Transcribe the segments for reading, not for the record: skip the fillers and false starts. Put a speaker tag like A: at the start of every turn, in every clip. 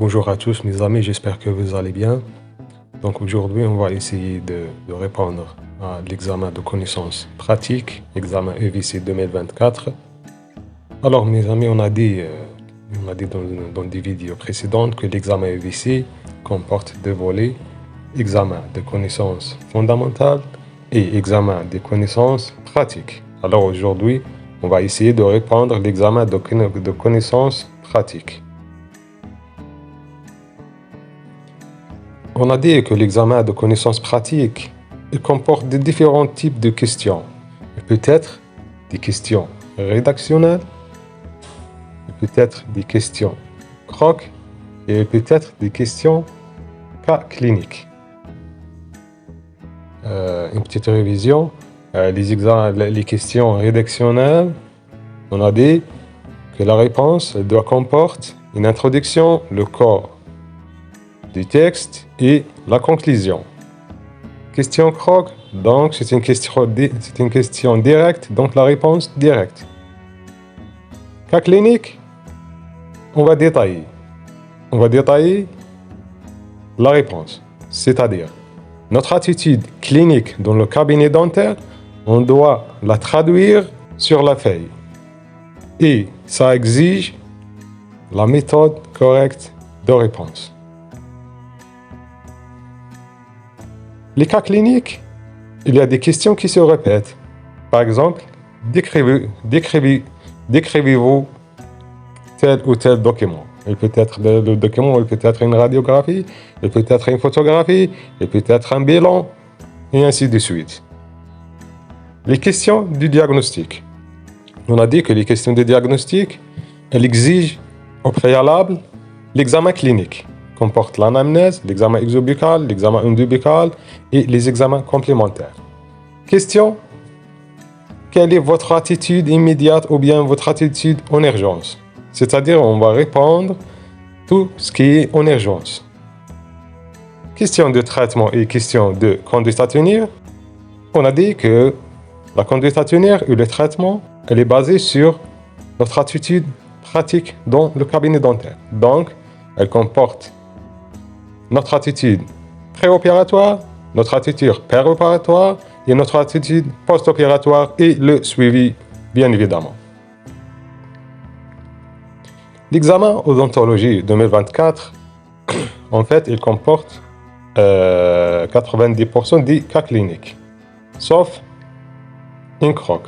A: Bonjour à tous mes amis, j'espère que vous allez bien. Donc aujourd'hui, on va essayer de répondre à l'examen de connaissances pratiques, examen EVC 2024. Alors mes amis, on a dit dans des vidéos précédentes que l'examen EVC comporte deux volets, examen de connaissances fondamentales et examen des connaissances pratiques. Alors aujourd'hui, on va essayer de répondre à l'examen de connaissances pratiques. On a dit que l'examen de connaissances pratiques il comporte de différents types de questions. Il peut être des questions rédactionnelles, il peut être des questions croc et il peut être des questions cas cliniques. Une petite révision. Les questions rédactionnelles, on a dit que la réponse doit comporter une introduction, le corps du texte et la conclusion. Question croc, donc c'est une question directe, donc la réponse directe. Cas clinique, on va détailler la réponse, c'est-à-dire notre attitude clinique dans le cabinet dentaire, on doit la traduire sur la feuille. Et ça exige la méthode correcte de réponse. Les cas cliniques, il y a des questions qui se répètent. Par exemple, décrivez-vous tel ou tel document. Il peut être le document, il peut être une radiographie, il peut être une photographie, il peut être un bilan, et ainsi de suite. Les questions du diagnostic. On a dit que les questions de diagnostic, elles exigent au préalable l'examen clinique. Comporte l'anamnèse, l'examen exobuccal, l'examen endobuccal et les examens complémentaires. Question. Quelle est votre attitude immédiate ou bien votre attitude en urgence? C'est-à-dire, on va répondre tout ce qui est en urgence. Question de traitement et question de conduite à tenir. On a dit que la conduite à tenir et le traitement, elle est basée sur notre attitude pratique dans le cabinet dentaire. Donc, elle comporte notre attitude préopératoire, notre attitude péropératoire et notre attitude post-opératoire et le suivi, bien évidemment. L'examen odontologie 2024, en fait, il comporte 90% des cas cliniques, sauf un croc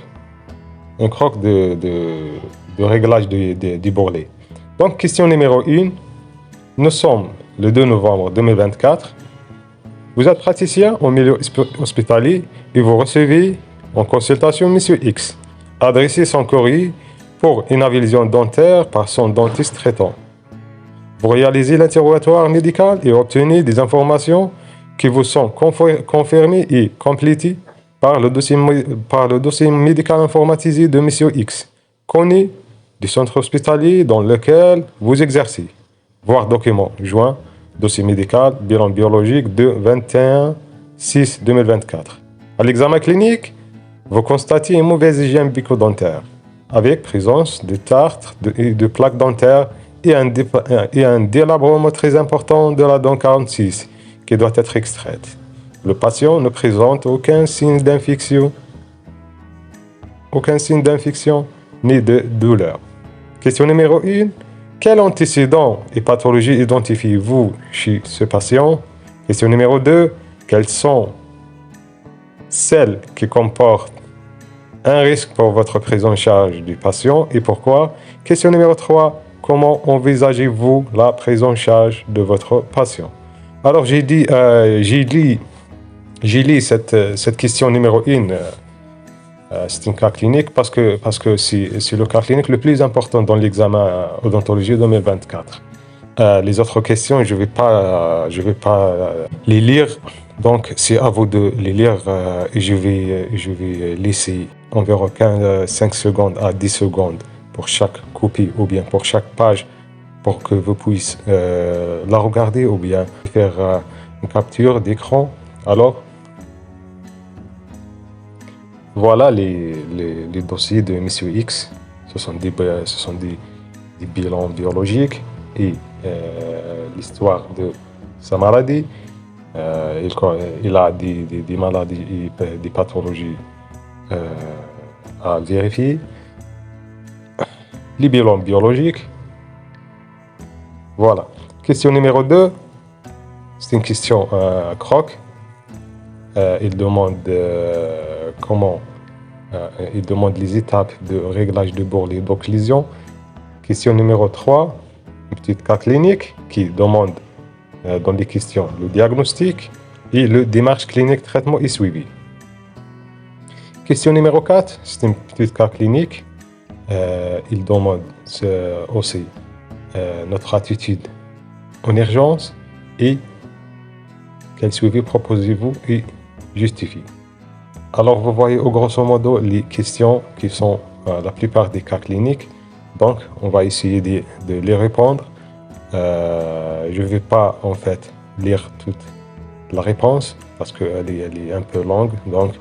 A: de réglage du bourrelet. Donc, question numéro 1, nous sommes le 2 novembre 2024. Vous êtes praticien au milieu hospitalier et vous recevez en consultation M. X. Adressez son courrier pour une avision dentaire par son dentiste traitant. Vous réalisez l'interrogatoire médical et obtenez des informations qui vous sont confirmées et complétées par le dossier médical informatisé de M. X, connu du centre hospitalier dans lequel vous exercez. Voir document joint, dossier médical, bilan biologique de 21/6/2024. À l'examen clinique, vous constatez une mauvaise hygiène bucco-dentaire, avec présence de tartre et de plaques dentaires et un délabrement très important de la dent 46 qui doit être extraite. Le patient ne présente aucun signe d'infection ni de douleur. Question numéro 1. Quels antécédents et pathologies identifiez-vous chez ce patient? Question numéro 2. Quelles sont celles qui comportent un risque pour votre prise en charge du patient et pourquoi? Question numéro 3. Comment envisagez-vous la prise en charge de votre patient? Alors j'ai lu cette question numéro 1. C'est un cas clinique parce que c'est le cas clinique le plus important dans l'examen odontologie 2024. Les autres questions, je vais pas les lire, donc c'est à vous de les lire et je vais laisser environ 5 secondes à 10 secondes pour chaque copie ou bien pour chaque page pour que vous puissiez la regarder ou bien faire une capture d'écran. Alors, voilà les dossiers de M. X. Ce sont des bilans biologiques. et l'histoire de sa maladie. Il a des maladies et des pathologies à vérifier. Les bilans biologiques. Voilà. Question numéro 2. C'est une question croc. Il demande il demande les étapes de réglage de bourrelet d'occlusion. Question numéro 3. Une petite cas clinique qui demande dans les questions le diagnostic et le démarche clinique, traitement et suivi. Question numéro 4. C'est une petite cas clinique. Il demande aussi notre attitude en urgence et quel suivi proposez-vous et justifiez. Alors vous voyez au grosso modo les questions qui sont la plupart des cas cliniques. Donc on va essayer de les répondre. Je ne vais pas en fait lire toute la réponse parce qu'elle est un peu longue. Donc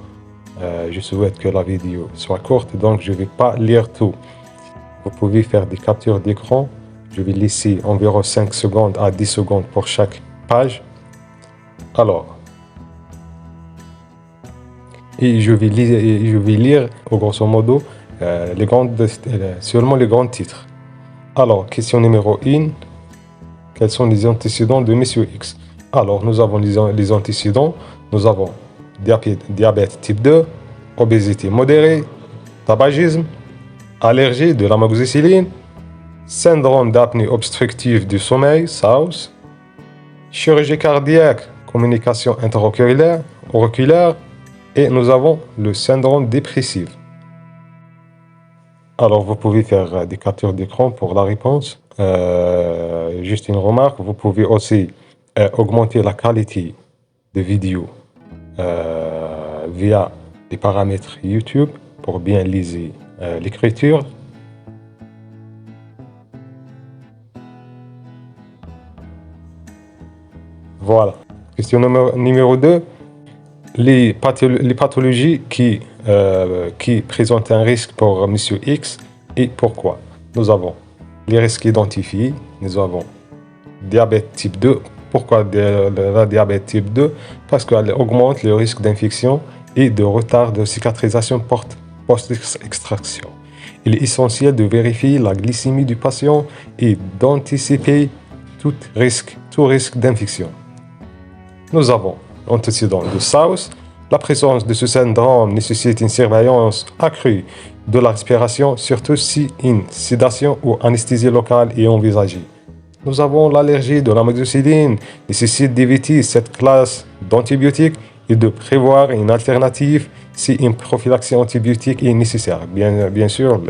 A: je souhaite que la vidéo soit courte, donc je ne vais pas lire tout. Vous pouvez faire des captures d'écran. Je vais laisser environ 5 secondes à 10 secondes pour chaque page. Alors, et je vais lire au grosso modo seulement les grands titres. Alors, question numéro 1. Quels sont les antécédents de Monsieur X? Alors, nous avons les antécédents. Nous avons diabète type 2, obésité modérée, tabagisme, allergie de l'amoxicilline, syndrome d'apnée obstructive du sommeil, SAOS, chirurgie cardiaque, communication intra-auriculaire, et nous avons le syndrome dépressif. Alors, vous pouvez faire des captures d'écran pour la réponse. Juste une remarque, vous pouvez aussi augmenter la qualité de vidéo via des paramètres YouTube pour bien liser l'écriture. Voilà. Question numéro 2. Les pathologies qui présentent un risque pour Monsieur X et pourquoi. Nous avons les risques identifiés. Nous avons diabète type 2. Pourquoi la diabète type 2? Parce qu'elle augmente le risque d'infection et de retard de cicatrisation post-extraction. Il est essentiel de vérifier la glycémie du patient et d'anticiper tout risque d'infection. Nous avons l'antécédent de SAOS. La présence de ce syndrome nécessite une surveillance accrue de la respiration, surtout si une sédation ou anesthésie locale est envisagée. Nous avons l'allergie de l'amoxicilline, nécessite d'éviter cette classe d'antibiotiques et de prévoir une alternative si une prophylaxie antibiotique est nécessaire. Bien sûr,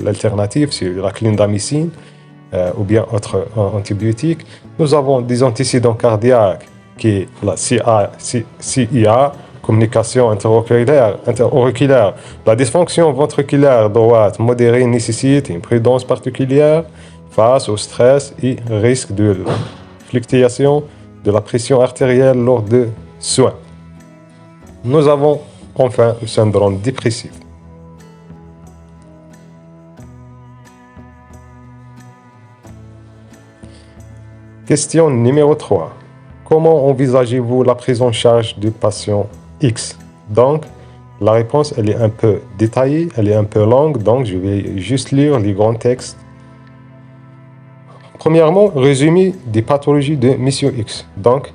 A: l'alternative, c'est la clindamycine ou bien autre antibiotique. Nous avons des antécédents cardiaques qui est la CIA, communication intra-auriculaire. La dysfonction ventriculaire droite modérée nécessite une prudence particulière face au stress et risque de fluctuation de la pression artérielle lors de soins. Nous avons enfin le syndrome dépressif. Question numéro 3. Comment envisagez-vous la prise en charge du patient X? Donc, la réponse, elle est un peu détaillée, elle est un peu longue, donc je vais juste lire les grands textes. Premièrement, résumé des pathologies de Monsieur X. Donc,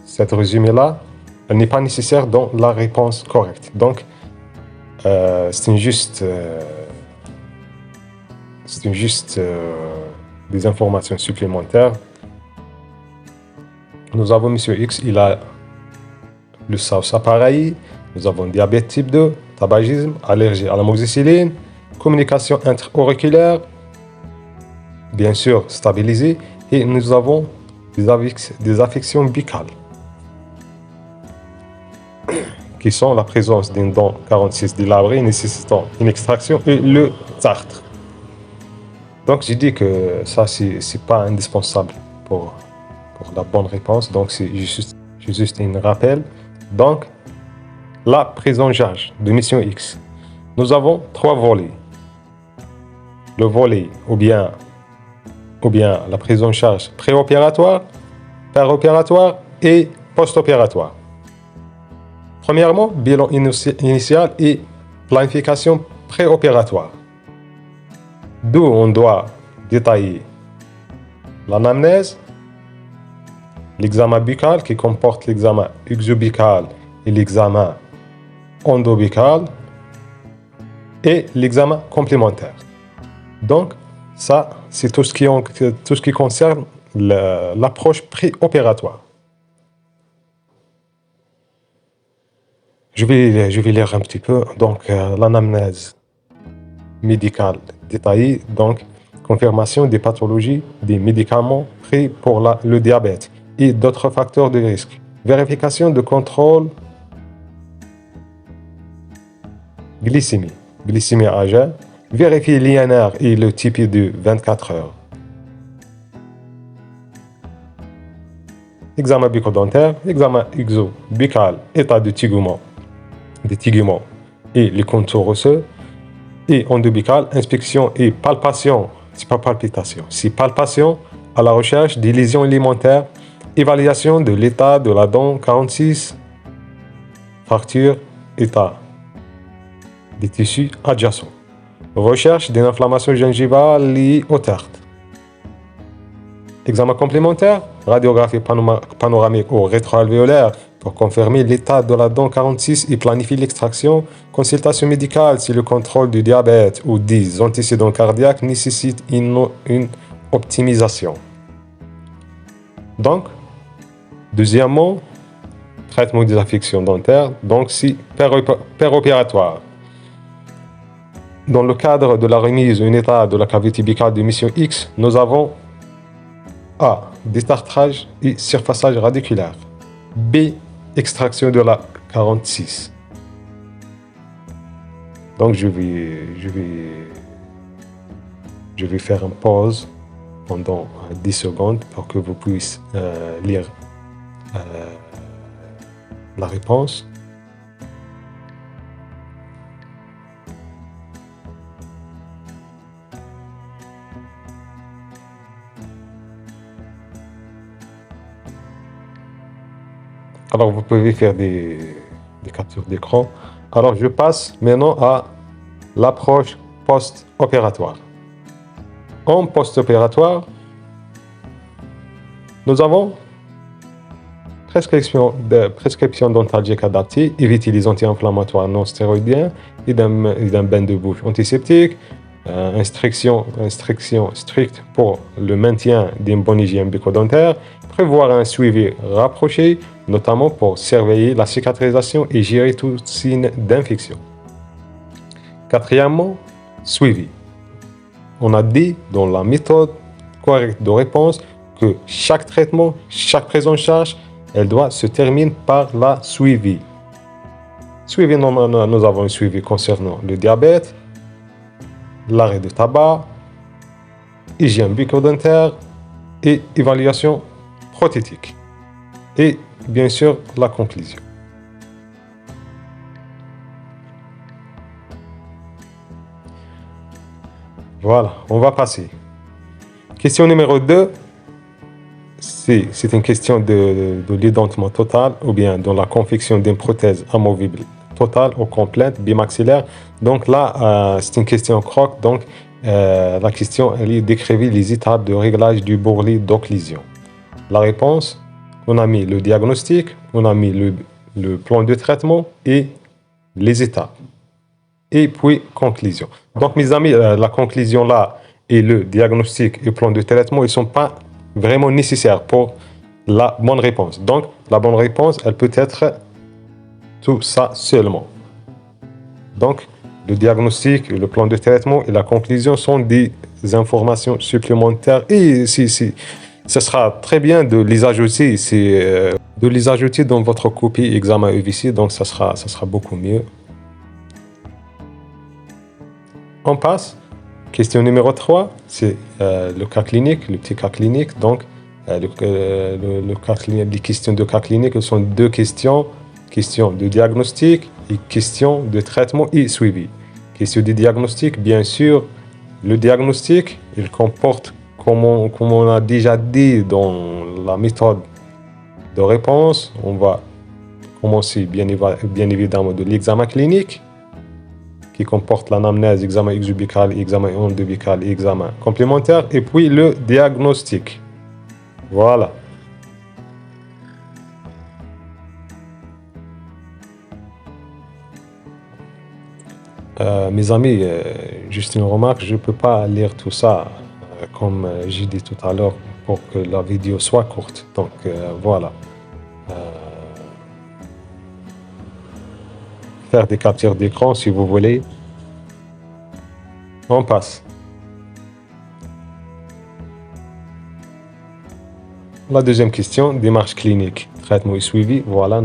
A: cette résumé-là, elle n'est pas nécessaire dans la réponse correcte. Donc, c'est juste des informations supplémentaires. Nous avons Monsieur X, il a le SAOS appareillé. Nous avons diabète type 2, tabagisme, allergie à l'amoxicilline, communication intra-auriculaire, bien sûr stabilisée, et nous avons des affections buccales, qui sont la présence d'une dent 46 délabrée nécessitant une extraction et le tartre. Donc j'ai dit que ça, c'est pas indispensable pour la bonne réponse, donc c'est juste un rappel. Donc, la prise en charge de Mission X. Nous avons 3 volets. Le volet ou bien ou bien la prise en charge préopératoire, péropératoire et post-opératoire. Premièrement, bilan initial et planification préopératoire. D'où on doit détailler l'anamnèse, l'examen buccal qui comporte l'examen exobuccal et l'examen endobuccal et l'examen complémentaire. Donc, ça, c'est tout ce qui concerne l'approche préopératoire. Je vais lire un petit peu. Donc, l'anamnèse médicale détaillée. Donc, confirmation des pathologies, des médicaments pris pour le diabète et d'autres facteurs de risque. Vérification de contrôle glycémie à jeun. Vérifier l'INR et le TP de 24 heures. Examen bucco-dentaire, examen exo-buccal, état de tigouement, des teguments et les contours osseux. Et endobuccal, inspection et palpation, c'est pas palpitation, c'est palpation à la recherche des lésions alimentaires, évaluation de l'état de la dent 46, fracture, état des tissus adjacents, recherche d'une inflammation gingivale liée aux tartes. Examen complémentaire, radiographie panoramique ou rétroalvéolaire pour confirmer l'état de la dent 46 et planifier l'extraction. Consultation médicale si le contrôle du diabète ou des antécédents cardiaques nécessite une optimisation. Donc, deuxièmement, traitement des affections dentaires, donc c'est péropératoire. Dans le cadre de la remise en état de la cavité buccale de mission X, nous avons A. Détartrage et surfaçage radiculaire. B. Extraction de la 46. Donc je vais faire une pause pendant 10 secondes pour que vous puissiez lire la réponse. Alors, vous pouvez faire des captures d'écran. Alors, je passe maintenant à l'approche post-opératoire. En post-opératoire, nous avons prescription dentalgique adaptée, éviter les anti-inflammatoires non stéroïdiens et d'un bain de bouche antiseptique, instruction stricte pour le maintien d'une bonne hygiène bucco-dentaire, prévoir un suivi rapproché, notamment pour surveiller la cicatrisation et gérer tout signe d'infection. Quatrièmement, suivi. On a dit dans la méthode correcte de réponse que chaque traitement, chaque prise en charge, elle doit se terminer par la suivi. Suivi, nous avons un suivi concernant le diabète, l'arrêt de tabac, hygiène bucco-dentaire et évaluation prothétique. Et bien sûr, la conclusion. Voilà, on va passer. Question numéro 2. C'est une question de l'édentement total ou bien dans la confection d'une prothèse amovible totale ou complète bimaxillaire. Donc là, c'est une question croque. Donc la question, elle est décrivez les étapes de réglage du bourrelet d'occlusion. La réponse, on a mis le diagnostic, on a mis le plan de traitement et les étapes. Et puis, conclusion. Donc, mes amis, la conclusion là et le diagnostic et le plan de traitement, ils ne sont pas vraiment nécessaires pour la bonne réponse. Donc, la bonne réponse, elle peut être tout ça seulement. Donc, le diagnostic, le plan de traitement et la conclusion sont des informations supplémentaires. Et ce sera très bien de les ajouter, dans votre copie examen EVC, donc ça sera beaucoup mieux. On passe. Question numéro 3, c'est le cas clinique, le petit cas clinique. Donc, le cas clinique, les questions de cas clinique, ce sont deux questions. Question de diagnostic et question de traitement et suivi. Question de diagnostic, bien sûr, le diagnostic, il comporte comme on a déjà dit dans la méthode de réponse, on va commencer bien évidemment de l'examen clinique qui comporte l'anamnèse, examen exubical, examen endobuccal et examen complémentaire, et puis le diagnostic. Voilà. Mes amis, juste une remarque, je ne peux pas lire tout ça, comme j'ai dit tout à l'heure, pour que la vidéo soit courte. Donc voilà. Faire des captures d'écran si vous voulez. On passe. La deuxième question, démarche clinique, traitement et suivi. Voilà,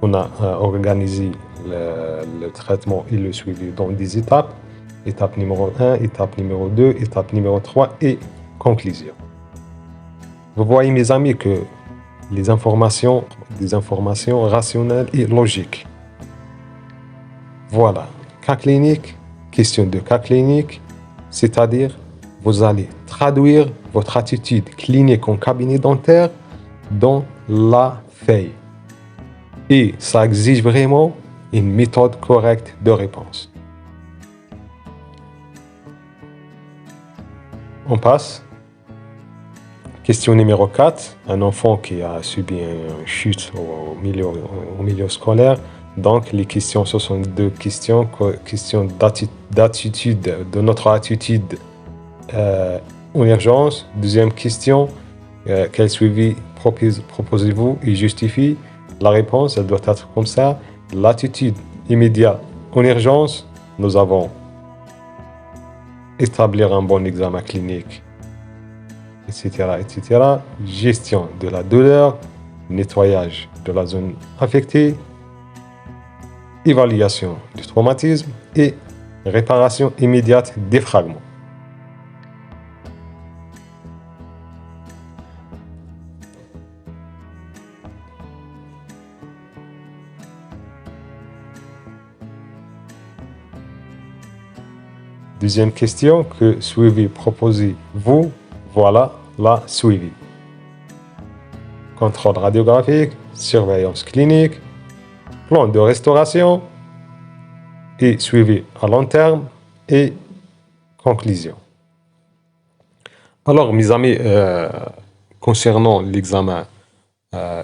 A: on a organisé le traitement et le suivi dans des étapes. Étape numéro 1, étape numéro 2, étape numéro 3 et conclusion. Vous voyez mes amis que des informations rationnelles et logiques. Voilà, cas clinique, question de cas clinique, c'est-à-dire vous allez traduire votre attitude clinique en cabinet dentaire dans la feuille. Et ça exige vraiment une méthode correcte de réponse. On passe. Question numéro 4. Un enfant qui a subi une chute au milieu scolaire. Donc, les questions, ce sont deux questions d'attitude, de notre attitude en urgence. Deuxième question, quel suivi proposez-vous et justifie? La réponse, elle doit être comme ça. L'attitude immédiate en urgence, nous avons établir un bon examen clinique, etc., etc. Gestion de la douleur, nettoyage de la zone affectée, évaluation du traumatisme et réparation immédiate des fragments. Deuxième question, que suivi proposez-vous? Voilà la suivi. Contrôle radiographique, surveillance clinique, plan de restauration et suivi à long terme et conclusion. Alors mes amis, concernant l'examen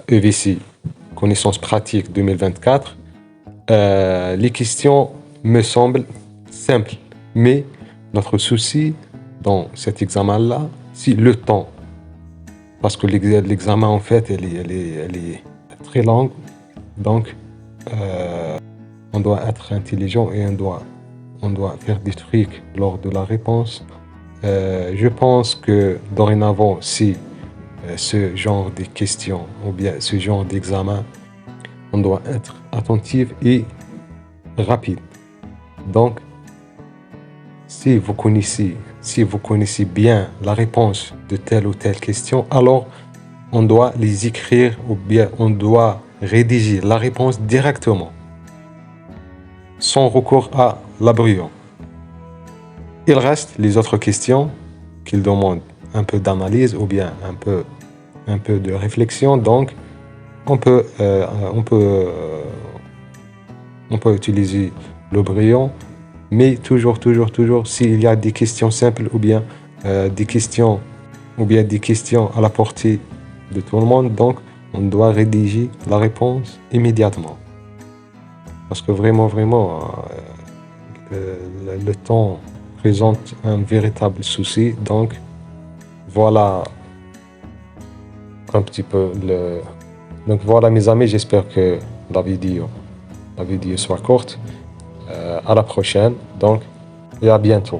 A: EVC, connaissances pratiques 2024, les questions me semblent simples. Mais notre souci dans cet examen-là, c'est le temps. Parce que l'examen, en fait, elle est très longue. Donc, on doit être intelligent et on doit faire des trucs lors de la réponse. Je pense que dorénavant, si ce genre de questions ou bien ce genre d'examen, on doit être attentif et rapide. Donc, si vous connaissez bien la réponse de telle ou telle question, alors on doit les écrire ou bien on doit rédiger la réponse directement, sans recours à la brouillon. Il reste les autres questions qui demandent un peu d'analyse ou bien un peu de réflexion. Donc, on peut utiliser le brouillon. Mais toujours, s'il y a des questions simples ou bien des questions à la portée de tout le monde, donc on doit rédiger la réponse immédiatement. Parce que vraiment, le temps présente un véritable souci. Donc, voilà un petit peu Donc voilà mes amis, j'espère que la vidéo soit courte. À la prochaine, donc, et à bientôt.